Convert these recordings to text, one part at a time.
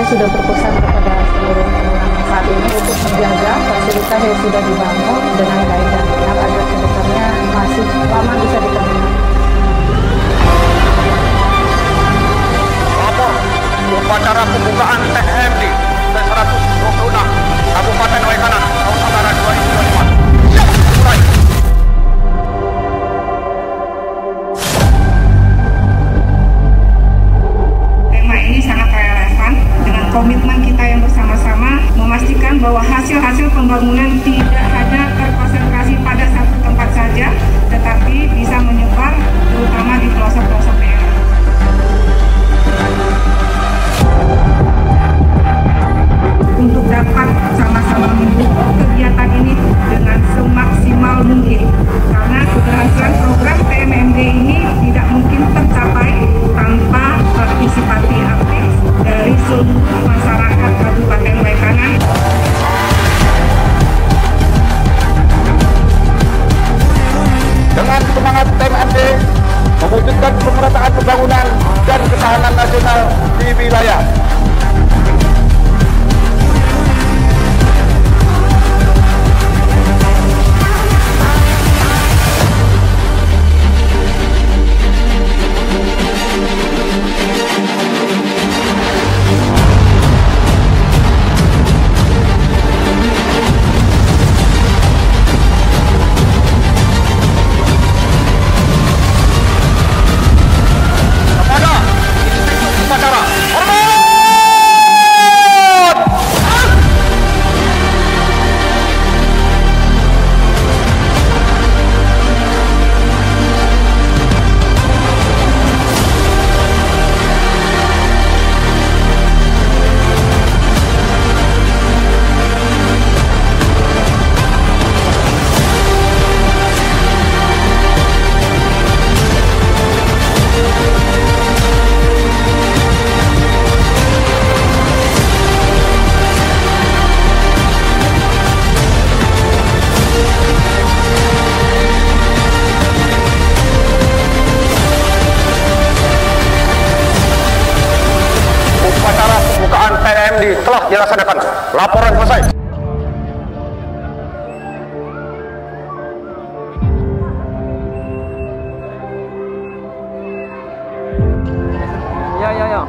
saya sudah berpesan kepada seluruh pengguna saat ini untuk menjaga fasilitas yang sudah dibangun dengan baik dan benar agar kedepannya masih lama bisa digunakan. Lapor upacara pembukaan TMD ke-126 Kabupaten Waikanan tahun anggaran 2025. Siap, mulai. Tema ini sangat relevan dengan komitmen kita yang bersama-sama memastikan bahwa hasil-hasil pembangunan tidak hanya terkonsentrasi pada satu tempat saja, tetapi bisa menyebar terutama di pelosok-pelosok daerah. Untuk dapat sama-sama mendukung kegiatan ini dengan semaksimal mungkin, karena keberhasilan program TMMD ini tidak mungkin tercapai tanpa partisipasi aktif dari seluruh masyarakat Kabupaten Waikanan. Dengan semangat TMMD mewujudkan pemerataan pembangunan dan ketahanan nasional di wilayah. Telah dilaksanakan. Laporan selesai. Ya.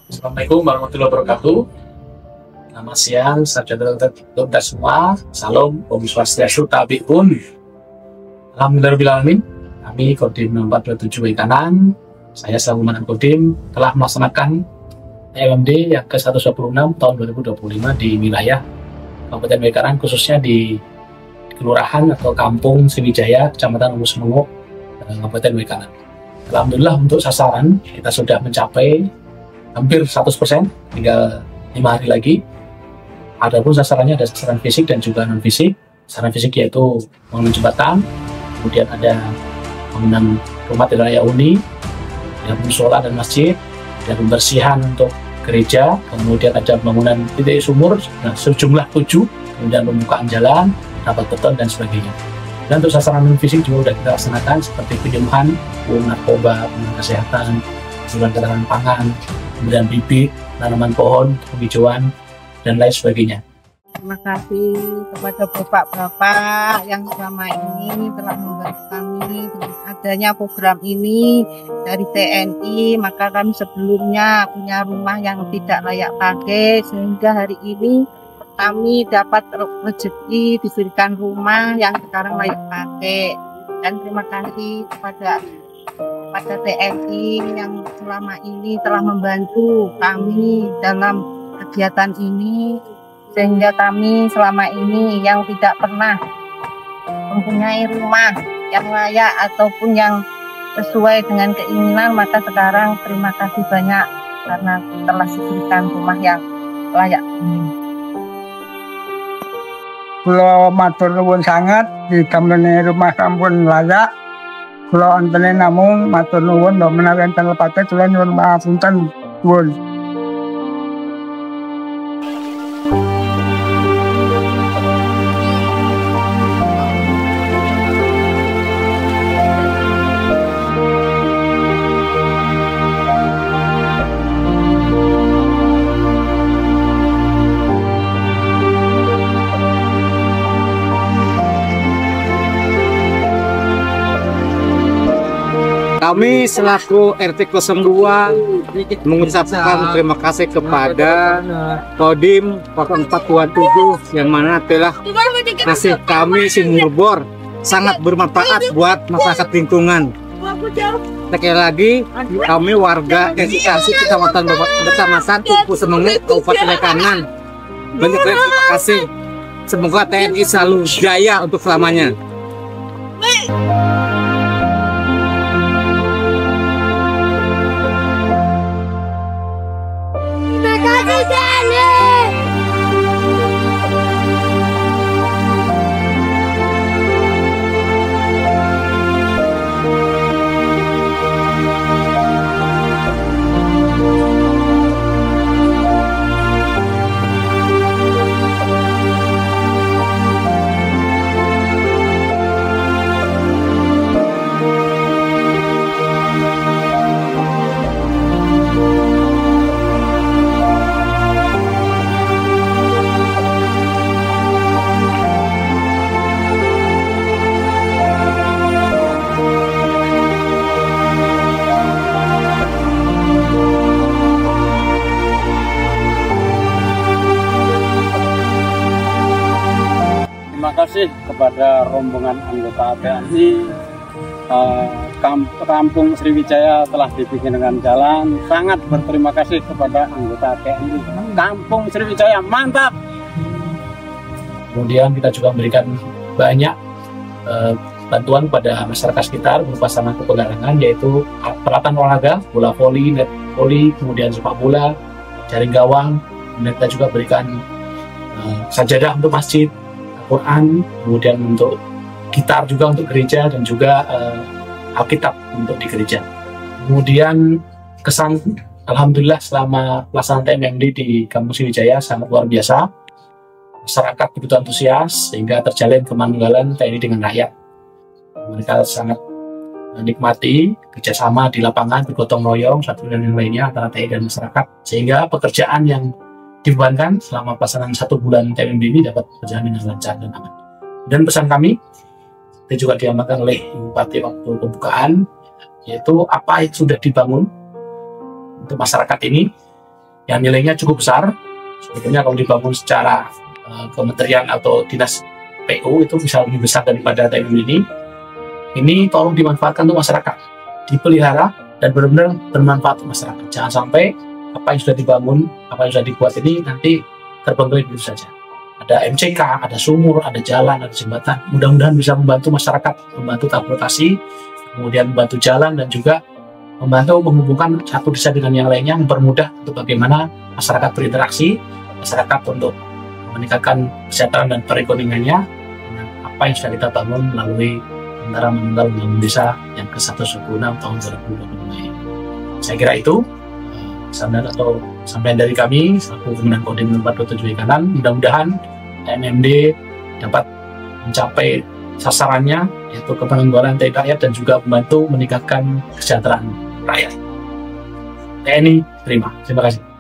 Assalamualaikum warahmatullahi wabarakatuh. Selamat siang, saudara-saudara semua. Salam, Om Swastiastu, Tabiun. Alhamdulillahirrahmanirrahim. Kami Kodim 427 Waikanan, saya selaku Komandan Kodim telah melaksanakan TMMD yang ke-126 tahun 2025 di wilayah Kabupaten Waikanan, khususnya di Kelurahan atau Kampung Sriwijaya, Kecamatan Umus-Menguk, Kabupaten Waikanan. Alhamdulillah untuk sasaran kita sudah mencapai hampir 100%, tinggal 5 hari lagi. Adapun sasarannya ada sasaran fisik dan juga non fisik. sarana fisik yaitu bangunan jembatan, kemudian ada bangunan rumah tidak layak huni, ada musola dan masjid, ada pembersihan untuk gereja, kemudian ada bangunan titik sumur sejumlah 7, kemudian pembukaan jalan, rapat beton dan sebagainya. Dan untuk sasaran non fisik juga sudah kita laksanakan seperti penyembuhan narkoba, kesehatan, kemudian ketahanan pangan, kemudian bibit, tanaman pohon, penghijauan dan lain sebagainya. Terima kasih kepada bapak-bapak yang selama ini telah membantu kami dengan adanya program ini dari TNI. Maka kami sebelumnya punya rumah yang tidak layak pakai, sehingga hari ini kami dapat rezeki diberikan rumah yang sekarang layak pakai. Dan terima kasih kepada TNI yang selama ini telah membantu kami dalam kegiatan ini, sehingga kami selama ini yang tidak pernah mempunyai rumah yang layak ataupun yang sesuai dengan keinginan, maka sekarang terima kasih banyak karena telah diberikan rumah yang layak ini. Kula matur nuwun sangat ditameni rumah sampun layak. Kula antene namung matur nuwun mbok menawi enten lepate kula nyuwun pangapunten nuwun. Kami selaku RT 02 mengucapkan terima kasih kepada Kodim 0427 yang mana telah ngasih kami sumur bor sangat bermanfaat buat masyarakat lingkungan. Sekali lagi kami warga SKC Kecamatan Bersama Satu Pusemengu Kabupaten Lekanan banyak terima kasih. Semoga TNI selalu jaya untuk selamanya. Terima kasih kepada rombongan anggota TNI. Kampung Sriwijaya telah dibikin dengan jalan. Sangat berterima kasih kepada anggota TNI. Kampung Sriwijaya mantap. Kemudian kita juga memberikan banyak bantuan kepada masyarakat sekitar berupa sarana kepegangan, yaitu peralatan olahraga, bola voli, net voli, kemudian sepak bola, jaring gawang. Dan kita juga berikan sajadah untuk masjid, Quran, kemudian untuk gitar juga untuk gereja, dan juga Alkitab untuk di gereja. Kemudian kesan alhamdulillah selama pelaksanaan TMMD di Kampung Sriwijaya sangat luar biasa. Masyarakat begitu antusias sehingga terjalin kemanunggalan TNI dengan rakyat. Mereka sangat menikmati kerjasama di lapangan, bergotong royong satu dan yang lainnya antara TNI dan masyarakat, sehingga pekerjaan yang dibebankan selama pelaksanaan 1 bulan TMMD ini dapat berjalan dengan lancar dan aman. Dan pesan kami itu juga diamankan oleh Bupati waktu pembukaan, yaitu apa yang sudah dibangun untuk masyarakat ini yang nilainya cukup besar. Sebetulnya kalau dibangun secara kementerian atau dinas PU itu bisa lebih besar daripada TMMD ini tolong dimanfaatkan untuk masyarakat, dipelihara dan benar-benar bermanfaat untuk masyarakat. Jangan sampai apa yang sudah dibangun, apa yang sudah dibuat ini nanti terbengkalai begitu saja. Ada MCK, ada sumur, ada jalan, ada jembatan. Mudah-mudahan bisa membantu masyarakat, membantu transportasi, kemudian membantu jalan, dan juga membantu menghubungkan satu desa dengan yang lainnya, mempermudah untuk bagaimana masyarakat berinteraksi, masyarakat untuk meningkatkan kesejahteraan dan perekonomiannya dengan apa yang sudah kita bangun melalui antara mental membangun desa yang ke-126 tahun 2025. Saya kira itu pesanan atau sampaian dari kami selaku Komandan Kodim 427 Kanan. Mudah-mudahan TNMD dapat mencapai sasarannya, yaitu kepenanggulangan TNI rakyat dan juga membantu meningkatkan kesejahteraan rakyat. TNI terima. Terima kasih.